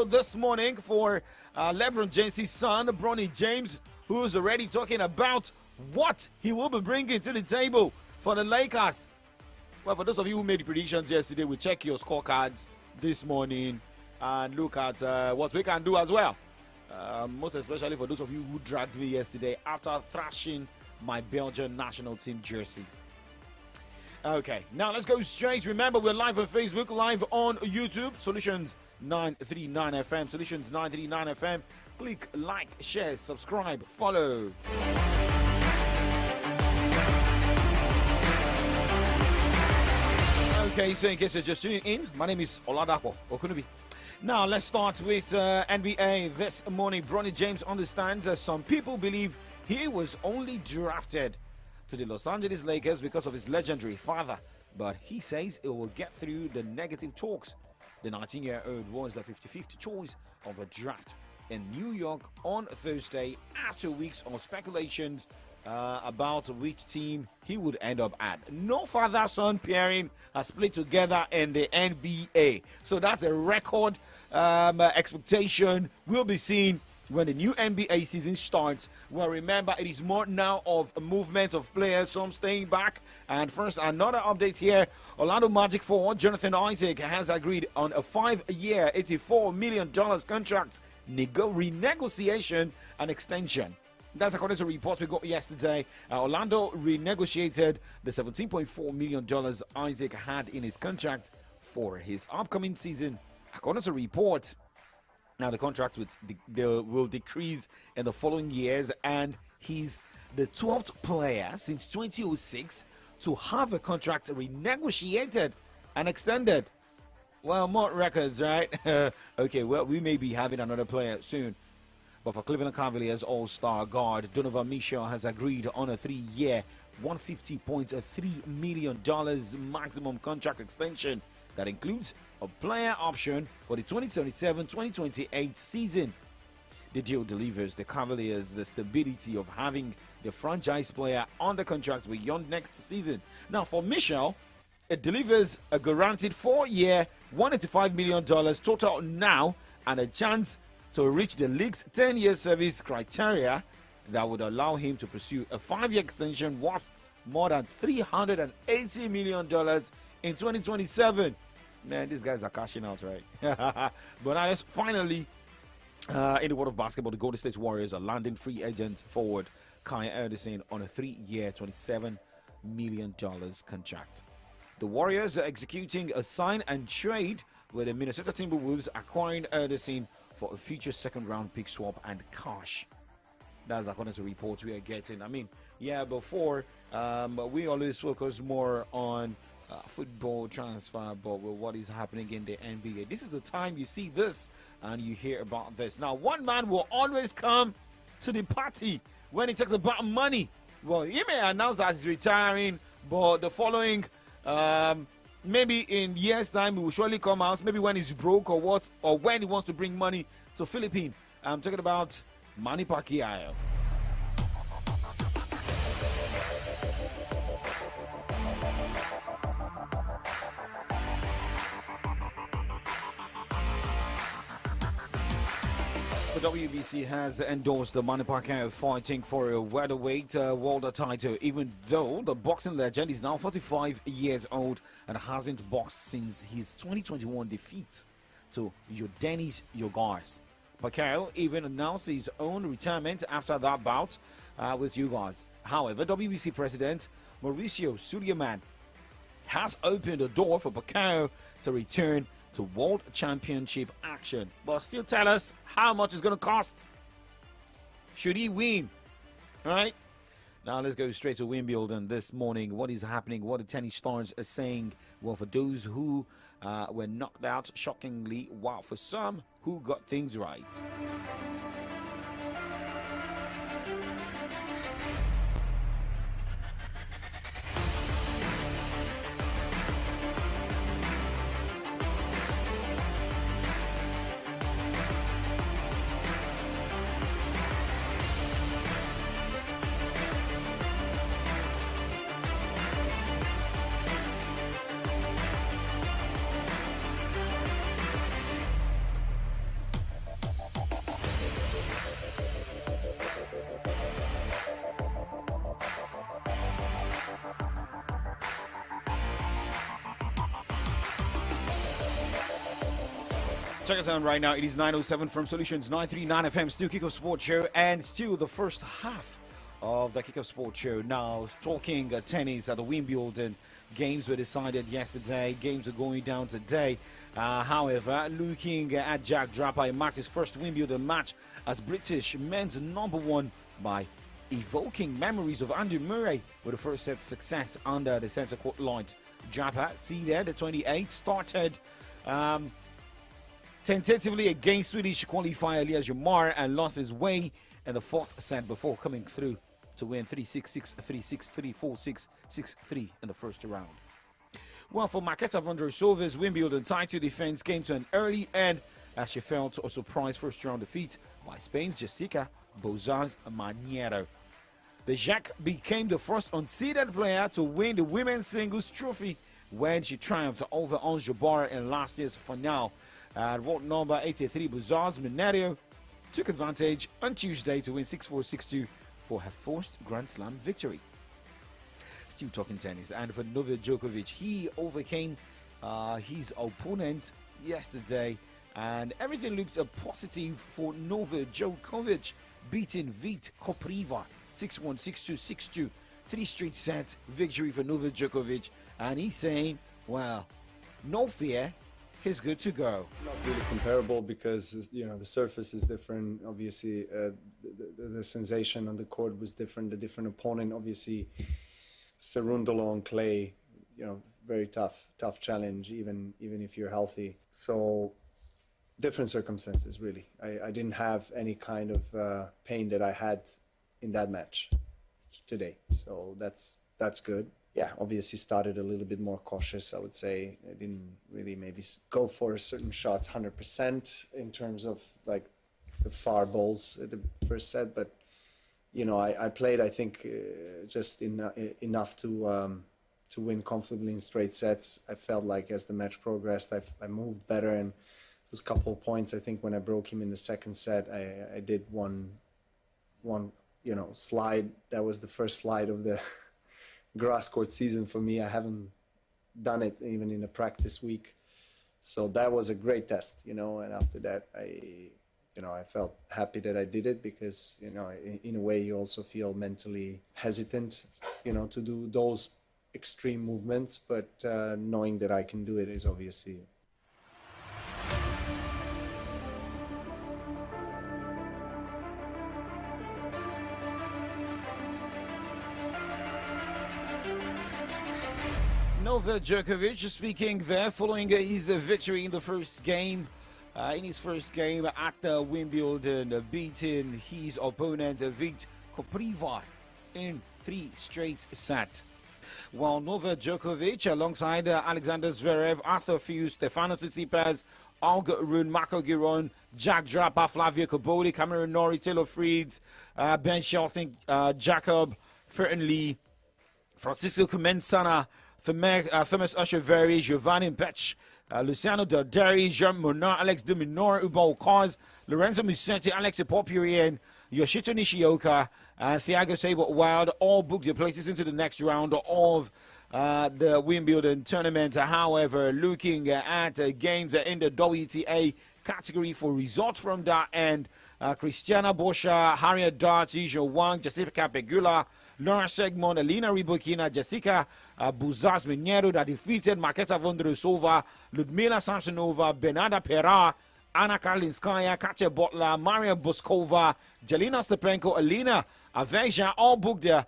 this morning for LeBron James' son, Bronny James, who's already talking about what he will be bringing to the table for the Lakers. Well, for those of you who made the predictions yesterday, we check your scorecards this morning and look at what we can do as well. Most especially for those of you who dragged me yesterday after thrashing my Belgian national team jersey. Okay, now let's go straight. Remember, we're live on Facebook, live on YouTube, Solutions 939 FM, Solutions 939 FM. Click like, share, subscribe, follow. Okay, so in case you're just tuning in, my name is Oladapo Okunubi. Now, let's start with NBA this morning. Bronny James understands that some people believe he was only drafted to the Los Angeles Lakers because of his legendary father, but he says it will get through the negative talks. The 19-year-old was the 55th choice of a draft in New York on Thursday after weeks of speculations about which team he would end up at. No father-son pairing has played together in the NBA, so that's a record expectation. Will be seen when the new NBA season starts. Well, remember, it is more now of a movement of players, some staying back. And first, another update here. Orlando Magic forward Jonathan Isaac has agreed on a 5-year, $84 million contract renegotiation and extension. That's according to a report we got yesterday. Orlando renegotiated the $17.4 million Isaac had in his contract for his upcoming season. According to a report, now the contract will decrease in the following years, and he's the 12th player since 2006 to have a contract renegotiated and extended. Well, more records, right? Okay, well, we may be having another player soon. But for Cleveland Cavaliers all-star guard Donovan Mitchell has agreed on a 3-year, $150.3 million maximum contract extension that includes a player option for the 2027-2028 season. The deal delivers the Cavaliers the stability of having the franchise player under contract beyond next season. Now, for Mitchell, it delivers a guaranteed 4-year, $185 million total now and a chance to reach the league's 10-year service criteria that would allow him to pursue a 5-year extension worth more than $380 million in 2027. Man, these guys are cashing out, right? But now let's finally, in the world of basketball, the Golden State Warriors are landing free agent forward Kai Anderson on a 3-year, $27 million contract. The Warriors are executing a sign and trade with the Minnesota Timberwolves acquiring Anderson for a future second-round pick swap and cash. That's according to reports we are getting. I mean, yeah, before we always focus more on football transfer, but with what is happening in the NBA, this is the time you see this and you hear about this. Now, one man will always come to the party when he talks about money. Well, he may announce that he's retiring, but the following maybe in years' time, he will surely come out. Maybe when he's broke or what, or when he wants to bring money to Philippines. I'm talking about Manny Pacquiao. The WBC has endorsed the Manny Pacquiao fighting for a welterweight world title, even though the boxing legend is now 45 years old and hasn't boxed since his 2021 defeat to Yordenis Ugas. Pacquiao even announced his own retirement after that bout with Ugas. However, WBC president Mauricio Sulaimán has opened the door for Pacquiao to return to World Championship action. But still tell us how much it's going to cost. Should he win? All right? Now let's go straight to Wimbledon this morning. What is happening? What the tennis stars are saying? Well, for those who were knocked out shockingly, while for some who got things right. check us out right now. It is 9:07 from Solutions 939 FM. Still Kickoff Sports Show, and still the first half of the Kickoff Sports Show. Now talking tennis at the Wimbledon. Games were decided yesterday. Games are going down today. However, looking at Jack Draper, he marked his first Wimbledon match as British men's #1 by evoking memories of Andy Murray with the first set success under the centre court lines. Draper, seeded at 28, started tentatively against Swedish qualifier Elias Jamar and lost his way in the fourth set before coming through to win 3-6, 6-3, 6-3, 4-6, 6-3 in the first round. Well, for Marketa Vondrousova's Wimbledon title defense came to an early end as she fell to a surprise first round defeat by Spain's Jessica Bozaz Maniero. The Czech became the first unseeded player to win the women's singles trophy when she triumphed over Ons Jabeur in last year's finale. At world number 83, Bozaz Maniero took advantage on Tuesday to win 6-4, 6-2 for her first Grand Slam victory. Still talking tennis, and for Novak Djokovic, he overcame his opponent yesterday, and everything looked positive for Novak Djokovic, beating Vit Kopriva 6-1, 6-2, 6-2, 3 straight set victory for Novak Djokovic, and he's saying, well, no fear, he's good to go. Not really comparable because, you know, the surface is different. Obviously, the sensation on the court was different. The different opponent, obviously, Cerundolo on clay, you know, very tough challenge, even if you're healthy. So, different circumstances, really. I didn't have any kind of pain that I had in that match today. So that's good. Yeah, obviously started a little bit more cautious, I would say. I didn't really maybe go for certain shots 100% in terms of like the far balls at the first set, but you know, I played, I think, just enough to win comfortably in straight sets. I felt like as the match progressed, I moved better, and there was a couple of points. I think when I broke him in the second set, I did one you know, slide. That was the first slide of the grass court season for me. I haven't done it even in a practice week, so that was a great test, you know. And after that, I felt happy that I did it because, you know, in a way you also feel mentally hesitant, you know, to do those extreme movements, but knowing that I can do it is obviously. Novak Djokovic speaking there following his victory in the first game. In his first game at Wimbledon, beating his opponent Vit Kopriva in 3 straight sets. While Novak Djokovic, alongside Alexander Zverev, Arthur Fils, Stefanos Tsitsipas, Olga Rune, Marco Giron, Jack Draper, Flavio Cobolli, Cameron Norrie, Taylor Fritz, Ben Shelton, Jacob Furtenly, Francisco Comensana, Thomas Usher-Very, Giovanni Bech, Luciano Darderi, Jean Monard, Alex de Minaur, Ubo Cause, Lorenzo Musetti, Alex Popurian, Yoshito Nishioka, Thiago Seyboth-Wild all booked their places into the next round of the Wimbledon tournament. However, looking at games in the WTA category for results from that end, Christiana Boscha, Harriet Dart, Zhou Wang, Jessica Pegula, Laura Segmon, Elena Rybakina, Jessica Bozaz Maniero that defeated Marketa Vondrousova, Ludmila Samsonova, Bernarda Pera, Anna Kalinskaya, Katya Butler, Maria Boskova, Jelena Stepenko, Alina Aveja all booked their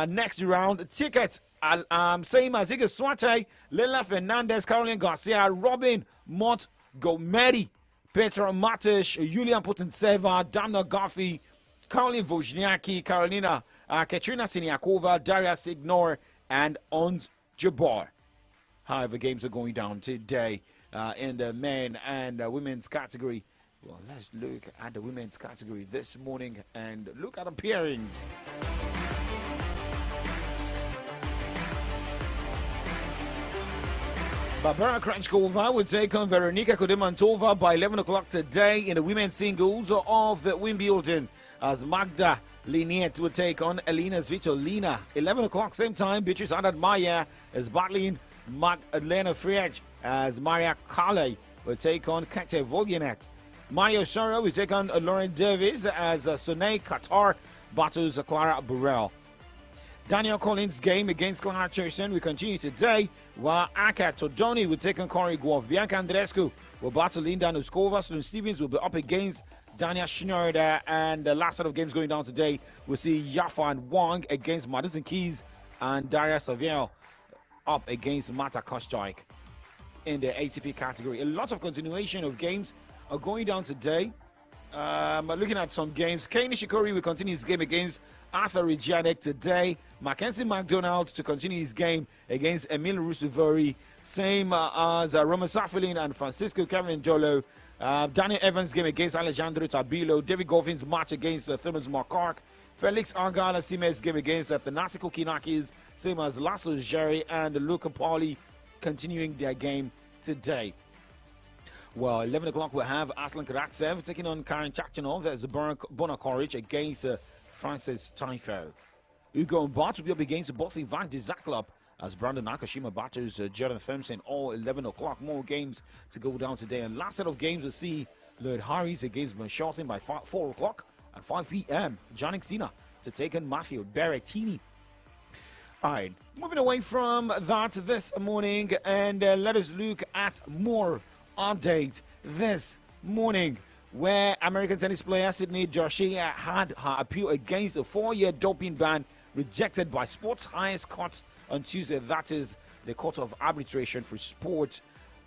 next round tickets. Same as Iga Swiatek, Leila Fernandez, Caroline Garcia, Robin Montgomery, Petra Martic, Julian Potentseva, Damna Garfi, Caroline Wozniacki, Carolina Katrina Siniakova, Daria Signor, and Ons Jabeur. However, games are going down today in the men and women's category. Well, let's look at the women's category this morning and look at the pairings. Barbara Krejcikova will take on Veronika Kudimantova by 11 o'clock today in the women's singles of the Wimbledon, as Magda Liniet will take on Elina Svitolina. 11 o'clock, same time, Beatrice Haddad Maia is battling Magdalena Frege as Maria Carley will take on Kete Volginet. Mario Soro will take on Lauren Davis as Soné Qatar battles Clara Burrell. Daniel Collins' game against Clara Cherson will continue today, while Aka Todoni will take on Corey Guov. Bianca Andrescu will battle Linda Nuskova. Sloane Stevens will be up against Daniel Schneider. And the last set of games going down today, we'll see Yafan Wang against Madison Keys and Daria Saviel up against Mata Kostyuk in the ATP category. A lot of continuation of games are going down today. Looking at some games, Kei Nishikori will continue his game against Arthur Regianek today. Mackenzie McDonald to continue his game against Emil Rusevori. Same as Roman Safilin and Francisco Kevin Jolo. Daniel Evans' game against Alejandro Tabilo. David Goffin's match against Thomas Markark. Felix Argala Simes' game against Thanasi Kokinakis. Same as Lasso Jerry and Luca Pauli continuing their game today. Well, 11 o'clock we'll have Aslan Karatsev taking on Karen Chachanov. There's Bona Koric against Francis Taifo. Ugo Mbart will be up against both Ivan Dizaklop as Brandon Nakashima battles Jordan Thompson. All 11 o'clock. More games to go down today. And last set of games we'll see Lloyd Harris against Benshaw by 4 o'clock. At 5 p.m., Janik Sina to take on Matthew Berrettini. All right, moving away from that this morning, and let us look at more updates this morning, where American tennis player Sydney Joshi had her appeal against a 4-year doping ban rejected by sport's highest court on Tuesday. That is the Court of Arbitration for Sport,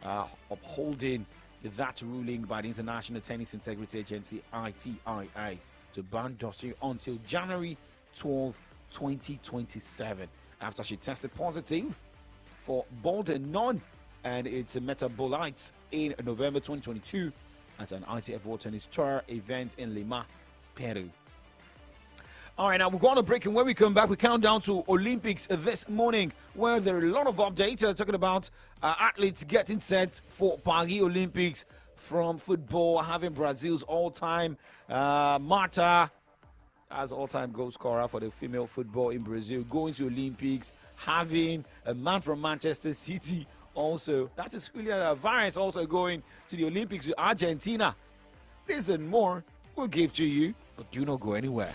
upholding that ruling by the International Tennis Integrity Agency, ITIA, to ban Joshi until January 12, 2027. After she tested positive for Boldenone and its metabolites in November 2022 at an ITF World Tennis Tour event in Lima, Peru. All right, now we're going to break, and when we come back, we count down to Olympics this morning, where there are a lot of updates talking about athletes getting set for Paris Olympics, from football, having Brazil's all-time Marta as all-time goal scorer for the female football in Brazil, going to Olympics, having a man from Manchester City also. That is Julian Alvarez also going to the Olympics with Argentina. This and more we'll give to you, but do not go anywhere.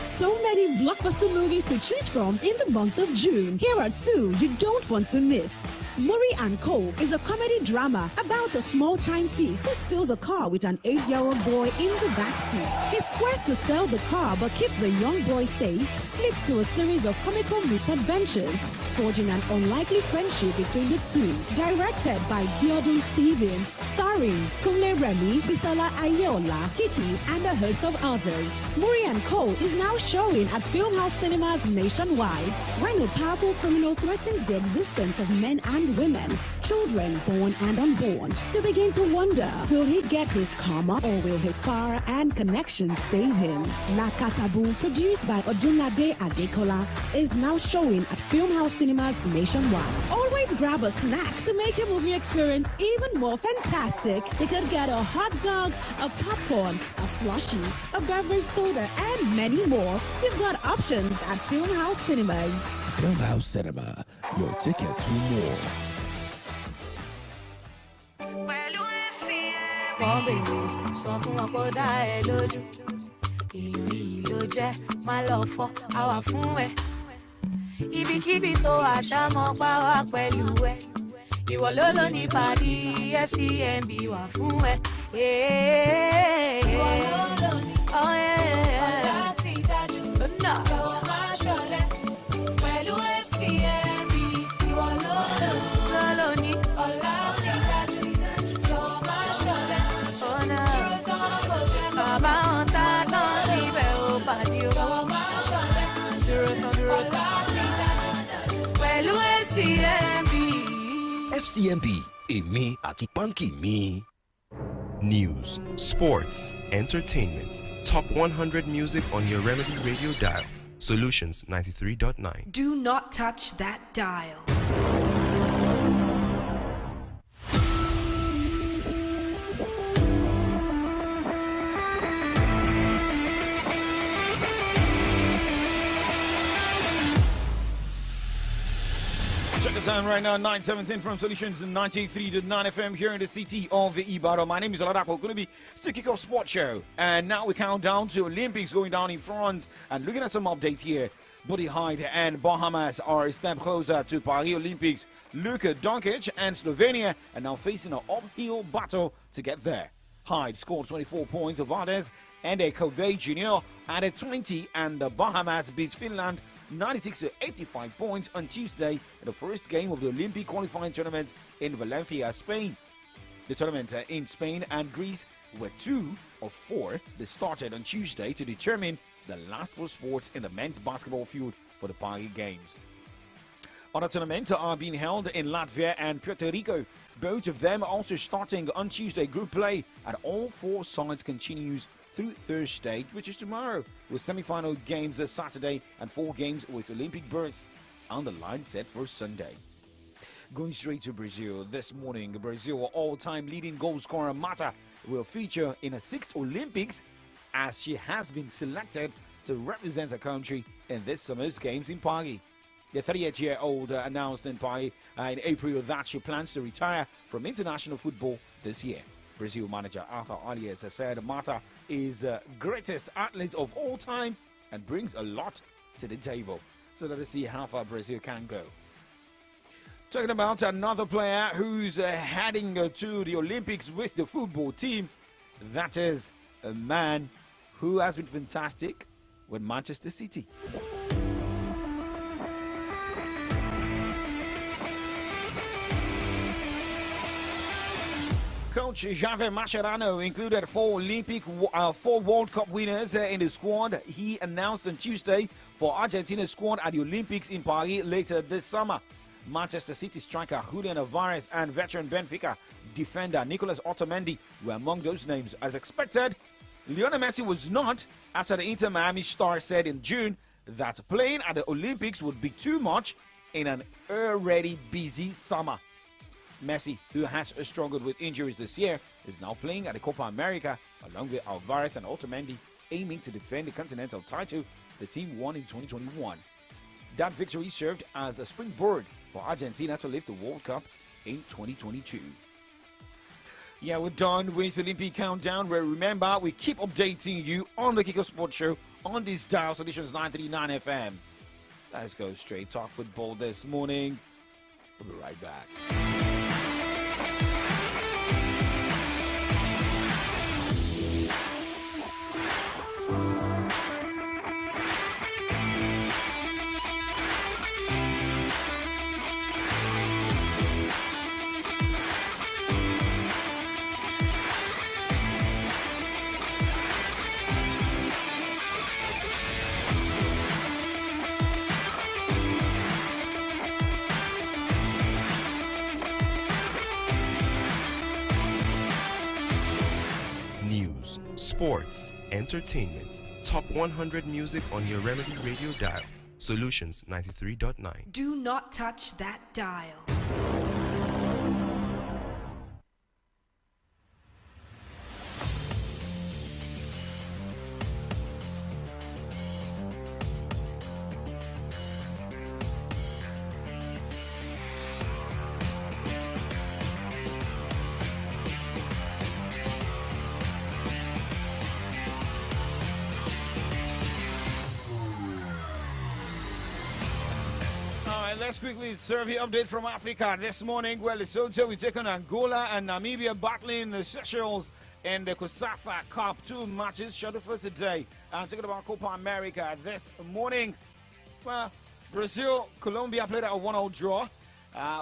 So many blockbuster movies to choose from in the month of June. Here are 2 you don't want to miss. Murray and Co. is a comedy drama about a small-time thief who steals a car with an 8-year-old boy in the backseat. His quest to sell the car but keep the young boy safe leads to a series of comical misadventures, forging an unlikely friendship between the two. Directed by Biodun Steven, starring Kunle Remy, Bisola Ayeola, Kiki, and a host of others. Murray and Co. is now showing at Filmhouse Cinemas nationwide. When a powerful criminal threatens the existence of men and women, children born and unborn, you begin to wonder, will he get his karma or will his power and connections save him? La Katabu, produced by Odunlade Adekola, is now showing at Filmhouse Cinemas nationwide. Always grab a snack to make your movie experience even more fantastic. You could get a hot dog, a popcorn, a slushie, a beverage soda, and many more. You've got options at Filmhouse Cinemas. Filmhouse Cinema, your ticket to more. Sọ fún wọn kó dá ẹ lójú, èèyàn yìí ló jẹ́, má lọ fọ́, á wà fún ẹ. Ibikíbi tó àṣà mọ́ pa wá pẹ̀lú ẹ. Ìwọ ló ló ní pàdé FCMB wà fún ẹ. Ìwọ ló ló ní ọ̀la ti dájú, jọ̀wọ́ má ṣọ̀lẹ. Pẹ̀lú FCMB, ìwọ ló ló ní ọ̀la ti dájú, jọ̀wọ́ má ṣọ̀lẹ. Dúró tán kò jẹ́ bàbá wọn tá tán síbẹ̀ ó pàdé o. Jọ̀wọ́ má ṣọ̀lẹ. Dúró tán ti dájú, pẹ̀lú FCMB. FCMB, èmi àti pánkì mi. News, sports, entertainment. Top 100 music on your Remedy radio dial. Solutions 93.9. Do not touch that dial. Check it time right now, 9:17 from Solutions 93.9 FM here in the city of Ibadan. My name is Oladapo. Going to be still kick off sports show. And now we count down to Olympics going down in front. And looking at some updates here. Buddy Hyde and Bahamas are a step closer to Paris Olympics. Luka Doncic and Slovenia are now facing an uphill battle to get there. Hyde scored 24 points. Valdez and Kobe Jr. added 20, and the Bahamas beat Finland 96-85 points on Tuesday in the first game of the Olympic qualifying tournament in Valencia, Spain. The tournament in Spain and Greece were 2 of 4 that started on Tuesday to determine the last four sports in the men's basketball field for the Paris Games. Other tournaments are being held in Latvia and Puerto Rico. Both of them also starting on Tuesday. Group play at all four sides continues through Thursday, which is tomorrow, with semi-final games this Saturday and 4 games with Olympic berths on the line set for Sunday. Going straight to Brazil this morning, Brazil all-time leading goal scorer Mata will feature in a 6th Olympics as she has been selected to represent her country in this summer's games in Paris. The 38-year-old announced in Paris in April that she plans to retire from international football this year. Brazil manager Arthur Elias has said Martha is the greatest athlete of all time and brings a lot to the table. So let us see how far Brazil can go. Talking about another player who's heading to the Olympics with the football team, that is a man who has been fantastic with Manchester City. Coach Javier Mascherano included 4 World Cup winners in the squad he announced on Tuesday for Argentina's squad at the Olympics in Paris later this summer. Manchester City striker Julian Alvarez and veteran Benfica defender Nicolas Otamendi were among those names. As expected, Lionel Messi was not, after the Inter Miami star said in June that playing at the Olympics would be too much in an already busy summer. Messi, who has struggled with injuries this year, is now playing at the Copa America along with Alvarez and Otamendi, aiming to defend the continental title the team won in 2021. That victory served as a springboard for Argentina to lift the World Cup in 2022. Yeah, we're done with Olympic Countdown, where remember, we keep updating you on the Kiko Sports Show on this dial, Solutions 939 FM. Let's go straight talk football this morning. We'll be right back. Sports, entertainment, top 100 music on your Remedy Radio dial. Solutions 93.9. Do not touch that dial. Let's quickly serve you update from Africa this morning. Well, Lesotho will take on Angola and Namibia battling the Seychelles in the COSAFA Cup. 2 matches scheduled for today. Talking about Copa America this morning. Well, Brazil, Colombia played a 1-0 draw,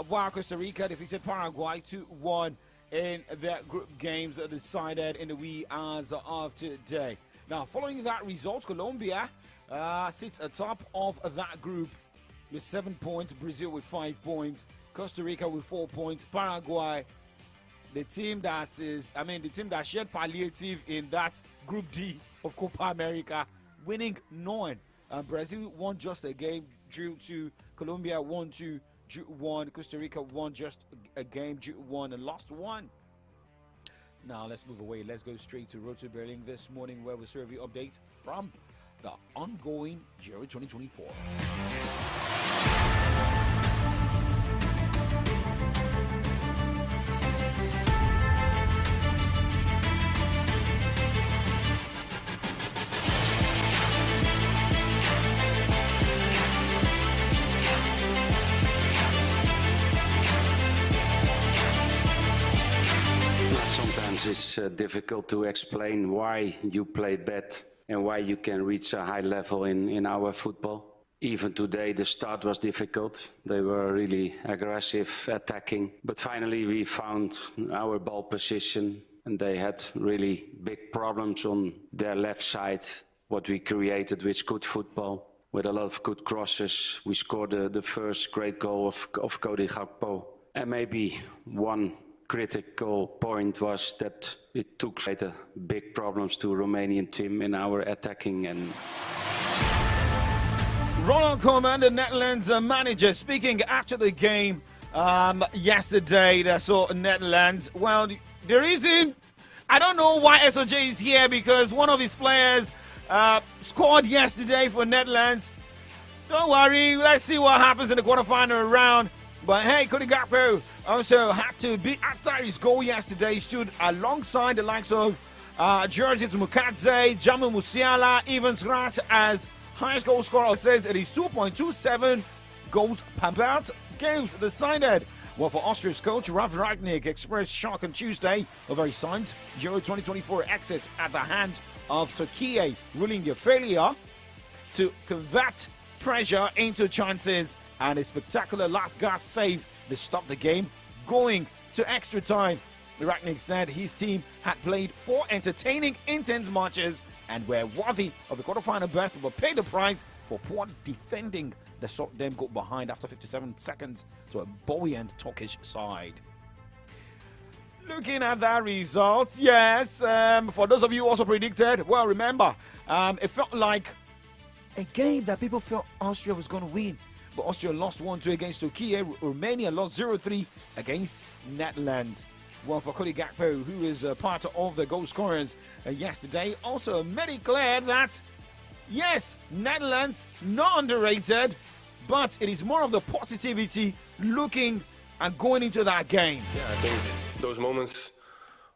while Costa Rica defeated Paraguay 2-1 in their group games decided in the wee hours of today. Now, following that result, Colombia sits atop of that group with 7 points, Brazil with 5 points, Costa Rica with 4 points, Paraguay, the team that shared palliative in that Group D of Copa America, winning 9. Brazil won just a game, drew 2. Colombia won 2, drew 1. Costa Rica won just a game, drew 1, and lost 1. Now let's move away. Let's go straight to Road to Berlin this morning, where we'll serve you updates from the ongoing Giro 2024. Sometimes it's difficult to explain why you play bad and why you can reach a high level in our football. Even today, the start was difficult. They were really aggressive, attacking. But finally, we found our ball position, and they had really big problems on their left side. What we created with good football, with a lot of good crosses. We scored the first great goal of Cody Gakpo. And maybe one critical point was that it took big problems to Romanian team in our attacking. And Ronald Koeman, the Netherlands manager, speaking after the game yesterday. That saw Netherlands. Well, the reason I don't know why SOJ is here, because one of his players scored yesterday for Netherlands. Don't worry, let's see what happens in the quarterfinal round. But hey, Cody Gakpo also had to be, after his goal yesterday, stood alongside the likes of Georges Mukadze, Jamal Musiala, Evans Rat as highest goal scorer. Says it is 2.27 goals per bout. Games decided. Well, for Austria's coach, Ralf Rangnick expressed shock on Tuesday over his son's Euro 2024 exit at the hands of Turkey, ruling their failure to convert pressure into chances, and a spectacular last-gasp save to stop the game going to extra time. Rangnick said his team had played 4 entertaining, intense matches and were worthy of the quarterfinal berth, but paid the price for poor defending that saw them go behind after 57 seconds to a buoyant Turkish side. Looking at that results, yes, for those of you who also predicted, well, remember, it felt like a game that people felt Austria was going to win. But Austria lost 1-2 against Turkey. Romania lost 0-3 against Netherlands. Well, for Cody Gakpo, who is part of the goal scorers yesterday, also made it clear that, yes, Netherlands, not underrated, but it is more of the positivity looking and going into that game. Yeah, I think those moments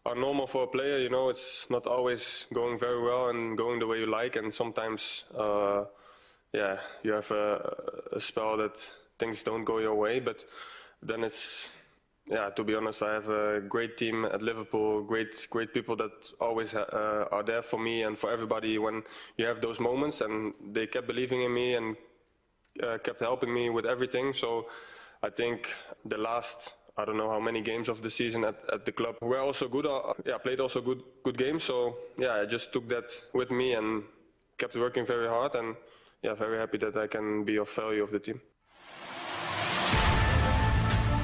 are normal for a player. You know, it's not always going very well and going the way you like, and sometimes, yeah, you have a spell that things don't go your way, but then it's, yeah, to be honest, I have a great team at Liverpool, great people that always are there for me and for everybody when you have those moments, and they kept believing in me and kept helping me with everything. So I think the last, I don't know how many games of the season at the club were also good. Yeah, played also good games. So yeah, I just took that with me and kept working very hard, and yeah, very happy that I can be of value of the team.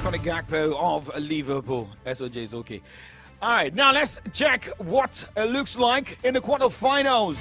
Cody Gakpo of Liverpool. SOJ is okay. All right, now let's check what it looks like in the quarterfinals.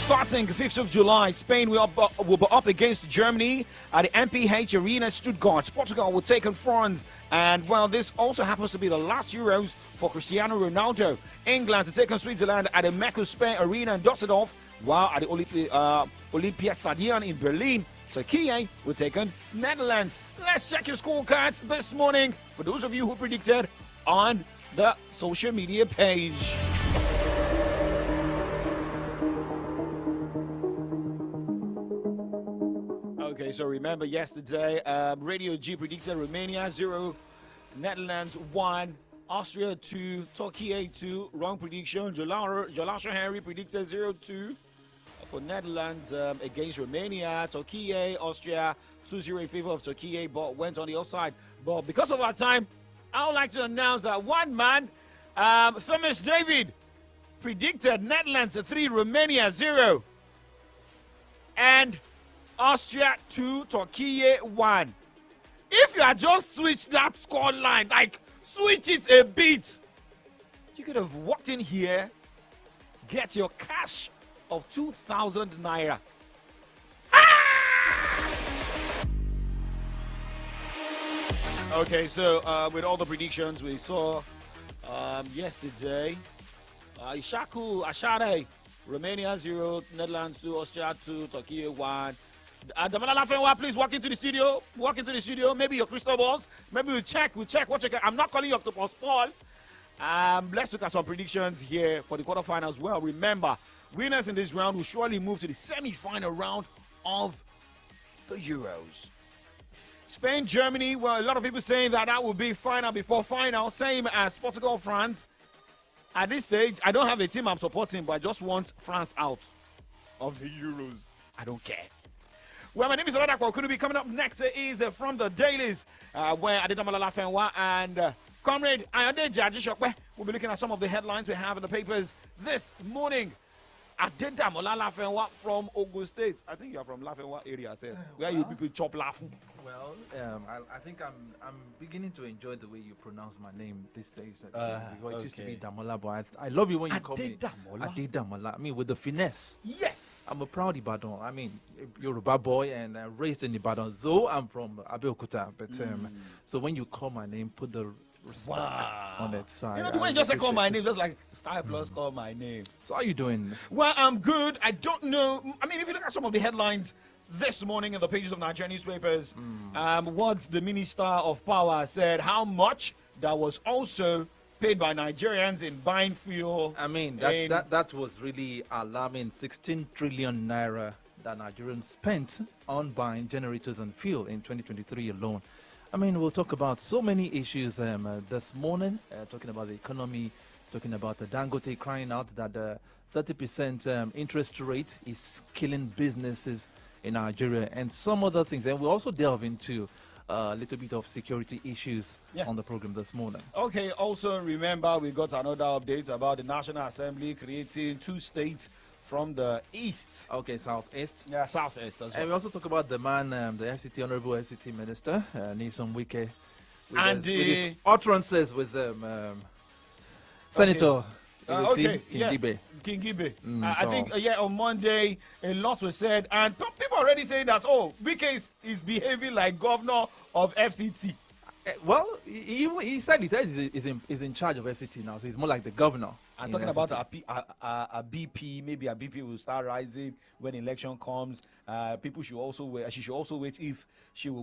Starting 5th of July, Spain will be up against Germany at the MPH Arena, Stuttgart. Portugal will take on France. And, well, this also happens to be the last Euros for Cristiano Ronaldo. England to take on Switzerland at the Merkur Arena in Düsseldorf, while at the Olympiastadion in Berlin, Turkey will take on Netherlands. Let's check your scorecards this morning for those of you who predicted on the social media page. Okay, so remember yesterday, Radio G predicted Romania 0, Netherlands 1, Austria 2, Turkey 2. Wrong prediction. Jolasha Henry predicted 0-2 for Netherlands against Romania. Turkey, Austria 2-0 in favor of Turkey, but went on the offside. But because of our time, I would like to announce that one man, Thomas David, predicted Netherlands 3, Romania 0, and Austria 2, Turkey 1. If you had just switched that score line, like switch it a bit, you could have walked in here, get your cash of 2,000 naira. Okay, so with all the predictions we saw yesterday, Ishaku Ashare, Romania 0, Netherlands 2, Austria 2, Turkey 1. Damola Lafenwa, please walk into the studio. Walk into the studio. Maybe your crystal balls. Maybe we'll check what you can. I'm not calling you Octopus Paul. Let's look at some predictions here for the quarterfinals. Well, remember, winners in this round will surely move to the semi-final round of the Euros. Spain, Germany. Well, a lot of people saying that will be final before final. Same as Portugal, France. At this stage, I don't have a team I'm supporting, but I just want France out of the Euros. I don't care. Well, my name is Oladapo Okunubi. Coming up next is from the dailies, where Adedamola Lafenwa and Comrade Ayode Ajishokwe will be looking at some of the headlines we have in the papers this morning. Adedamola Lafenwa from Ogun State. I think you are from Lafenwa area, sir, where you people chop laughing. Well, I think I'm beginning to enjoy the way you pronounce my name these days. Because it used to be Damola, but I love it when you call me Adedamola. I mean, with the finesse. Yes. I'm a proud Ibadan. I mean, Yoruba boy and raised in Ibadan, though I'm from Abeokuta. But so when you call my name, put the respect on it. So you know, the way you just say call my name, just like Style Plus call my name. So how are you doing? Well, I'm good. I don't know. I mean, if you look at some of the headlines this morning in the pages of Nigerian newspapers, what the Minister of Power said, how much that was also paid by Nigerians in buying fuel. I mean, that was really alarming. 16 trillion naira that Nigerians spent on buying generators and fuel in 2023 alone. I mean, we'll talk about so many issues this morning, talking about the economy, talking about the Dangote crying out that the 30% interest rate is killing businesses in Nigeria and some other things. And we'll also delve into a little bit of security issues on the program this morning. Okay, also remember we got another update about the National Assembly creating 2 states from the east. Okay, southeast. Yeah, southeast as well. And we also talk about the man, the FCT, Honorable FCT Minister, Nyesom Wike, with his utterances with Senator Kingibe. Kingibe. I think, on Monday, a lot was said, and people already saying that, Wike is behaving like governor of FCT. Well, he said he's in charge of FCT now, so he's more like the governor. I'm talking about a BP. Maybe a BP will start rising when election comes. She should also wait if she will